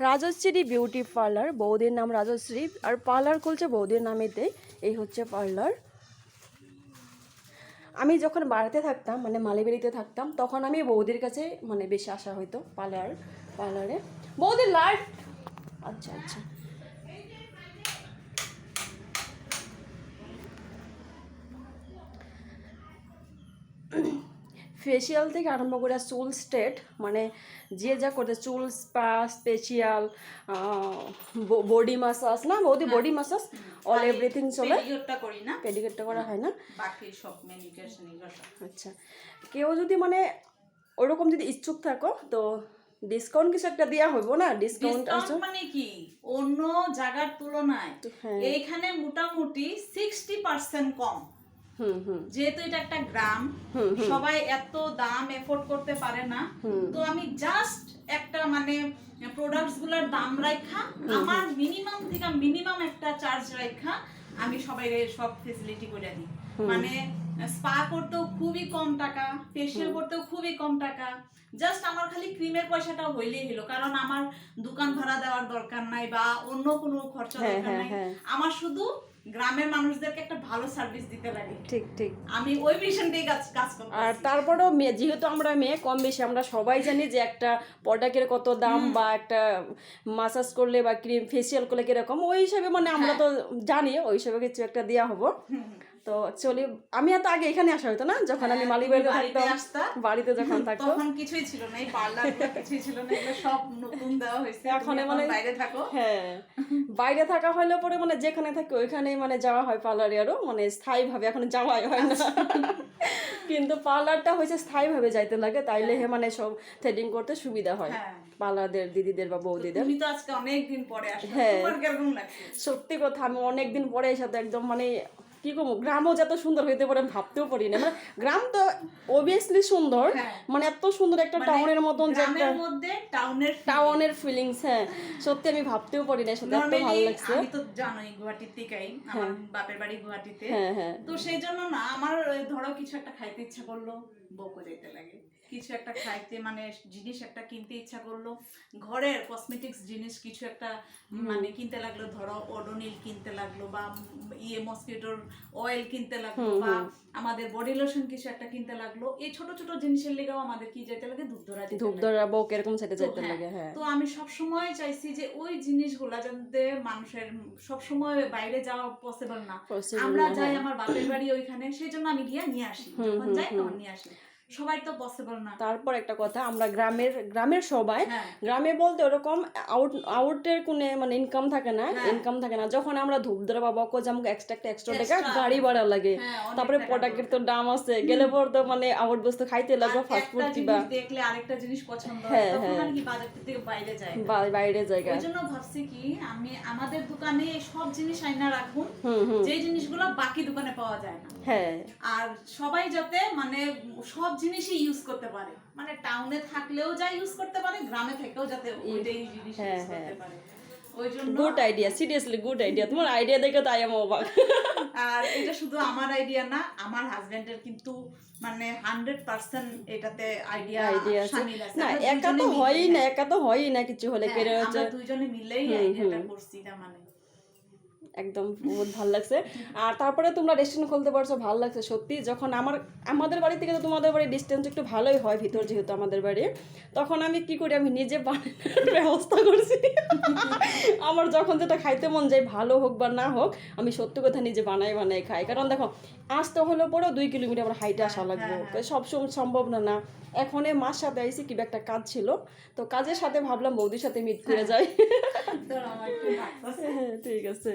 Rajshri beauty parlour, বৌদির নাম রাজশ্রী, আর parlour খুলছে বৌদির নামেতে। এই হচ্ছে পার্লার। আমি যখন বাড়িতে থাকতাম, মানে মালিবাড়িতে থাকতাম, তখন আমি বৌদির কাছে মানে বেশি আসা হইতো পার্লারে। বৌদির লাইট, আচ্ছা আচ্ছা। ফেসিয়াল থেকে আরম্ভ করে চুল স্ট্রেট, মানে যে যা করতে, চুল স্পা, স্পেশিয়াল, বডি মাসাজ, না বৌদি বডি মাসাজ, অল এভরিথিং চলে। পেডিকিউরটা করি না, পেডিকিউরটা করা হয় না, বাকি সব ম্যানিকিউর স্যানিকিউর সব। আচ্ছা। কেউ যদি মানে ওরকম যদি ইচ্ছুক থাকো তো ডিসকাউন্ট কিছু একটা দেওয়া হইব না? ডিসকাউন্ট আছে মানে কি অন্য জায়গার তুলনায় এইখানে মোটামুটি 60% কম। যেহেতু এটা একটা গ্রাম, সবাই এত দাম এফোর্ড করতে পারে না, তো আমি জাস্ট একটা মানে প্রোডাক্টস গুলোর দাম রাখা, আমার মিনিমাম থেকে মিনিমাম একটা চার্জ রাখা আমি সবাই সব ফেসিলিটি করে দিই। মানে স্পা করতেও খুবই কম টাকা, ফেসিয়াল করতেও খুবই কম টাকা, জাস্ট আমার খালি ক্রিমের পয়সাটা হইলেই হলো, কারণ আমার দোকান ভাড়া দেওয়ার দরকার নাই বা অন্য কোনো খরচা দরকার নাই। আমার শুধু গ্রামের মানুষদেরকে একটা ভালো সার্ভিস দিতে লাগে। ঠিক ঠিক, আমি ওই মিশনটাই কাজ করব। আর তারপরেও যেহেতু আমরা মেয়ে, কম বেশি আমরা সবাই জানি যে একটা প্রোডাক্টের কত দাম, বা একটা মাসাজ করলে বা ক্রিম ফেসিয়াল করলে কিরকম, ওই হিসাবে মানে আমরা তো জানি, ওই হিসাবে কিছু একটা দেওয়া হবো। তো চলি, আমি এত আগে এখানে আসা হতো না, যখন আমি মালিবাড়িতে থাকতাম, বাড়িতে যখন থাকতো তখন কিছুই ছিল না, এই পার্লারগুলো কিছুই ছিল না, এগুলো সব নতুন দেওয়া হয়েছে। এখন মানে বাইরে থাকো, হ্যাঁ, বাইরে থাকা হলে পরে মানে যেখানে থাকি ওইখানে মানে যাওয়া হয় পার্লারে, আরো মানে স্থায়ীভাবে এখন যাওয়াই হয় না। কিন্তু পার্লারটা হয়েছে স্থায়ীভাবে যাইতে লাগে, তাইলে মানে সব থ্রেডিং করতে সুবিধা হয় পার্লারদের দিদিদের বা বৌদিদের। তুমি তো আজকে অনেক দিন পরে আসলে, তোমার কেমন লাগছে? সত্যি কথা, আমি অনেকদিন পরে এসে তো একদম মানে কি করবো, গ্রামও যত সুন্দর হইতে পারে আমি ভাবতেও পারি না। মানে গ্রাম তো অবভিয়াসলি সুন্দর, মানে এত সুন্দর একটা টাউনের মতন, যে একটা টাউনের ফিলিংস, হ্যাঁ সত্যি আমি ভাবতেও পারি না, সত্যি এত ভালো লাগছে। আমি তো জানোই গুয়াহাটির থেকেই, আমার বাপের বাড়ি গুয়াহাটিতে, তো সেই জন্য না আমার ধরো কিছু একটা খাইতে ইচ্ছা করলো, বউকে যেতে লাগে, কিছু একটা খাইতে মানে জিনিস একটা কিনতে ইচ্ছা করলো, ঘরের কসমেটিক্স জিনিস কিছু একটা মানে কিনতে লাগলো, ধরো ওডোনিল কিনতে লাগলো, বা মসকিটোর অয়েল কিনতে লাগলো, বা আমাদের বডি লোশন কিছু একটা কিনতে লাগলো, এই ছোট ছোট জিনিসের লেগেও আমাদের কি যেতে লাগে, ধূপধরা বউকে এরকম সেটা যেতে লাগে। হ্যাঁ, তো আমি সব সময় চাইছি যে ওই জিনিসগুলা যাতে মানুষের সব সময় বাইরে যাওয়া পসিবল না, আমরা যাই আমার বাপের বাড়ি ওইখানে, সেই জন্য আমি গিয়ে নিয়ে আসি, যখন যাই তখন নিয়ে আসি, সবাই তো পসিবল না। তারপর একটা কথা, আমরা গ্রামের সবাই, গ্রামে বলতে ওরকম আউটের কোনো মানে ইনকাম থাকে না, যখন আমরা ধূপধরা বা বকজ আমাকে এক্সট্রা টাকা গাড়ি ভাড়া লাগে, তারপরে প্রোডাক্টের তো দাম আছে, গেলে পর তো মানে আউট বস্তু খাইতে লাগবে, ফাস্ট ফুড কিবা দেখলে আরেকটা জিনিস পছন্দ হয়, তখন আর কি বাজার থেকে বাইরে যাই, ওই জন্য ভাবছি কি আমি আমাদের দোকানে সব জিনিস আইনা রাখুন, যে জিনিসগুলো বাকি দোকানে পাওয়া যায় না, আর সবাই যাতে মানে সব জিনিসই ইউজ করতে পারে, মানে টাউনে থাকলেও যা ইউজ করতে পারে, গ্রামে থেকেও যাতে ওইটাই জিনিস ইউজ করতে পারে। ওই জন্য good idea, seriously good idea, তোমার আইডিয়া দেখে তাই আমি অবাক। আর এটা শুধু আমার আইডিয়া না, আমার হাজবেন্ডের কিন্তু মানে 100% এটাতে আইডিয়া শামিল আছে। না একা তো হয়ই না কিছু হলে, আমরা দুইজনে মিলেই আইডিয়াটা করছি, না মানে একদম বহুত ভালো লাগছে। আর তারপরে তোমরা রেস্টুরেন্ট খুলতে পারছো, ভালো লাগছে সত্যি। যখন আমাদের বাড়ি থেকে তো তোমাদের বাড়ির ডিস্টেন্স একটু ভালোই হয় ভিতর, যেহেতু আমাদের বাড়ি, তখন আমি কি করি, আমি নিজে বানানোর ব্যবস্থা করছি। আমার যখন যেটা খাইতে মন যায়, ভালো হোক বা না হোক, আমি সত্যি কথা নিজে বানাই খাই। কারণ দেখো, আসতে হলে পরেও 2 কিলোমিটার আমার হাইটে আসা লাগবে, সবসময় সম্ভব না। এখন মার সাথে আইসি, কিবা একটা কাজ ছিল, তো কাজের সাথে ভাবলাম বৌদির সাথে মিট করে যাই। ঠিক আছে।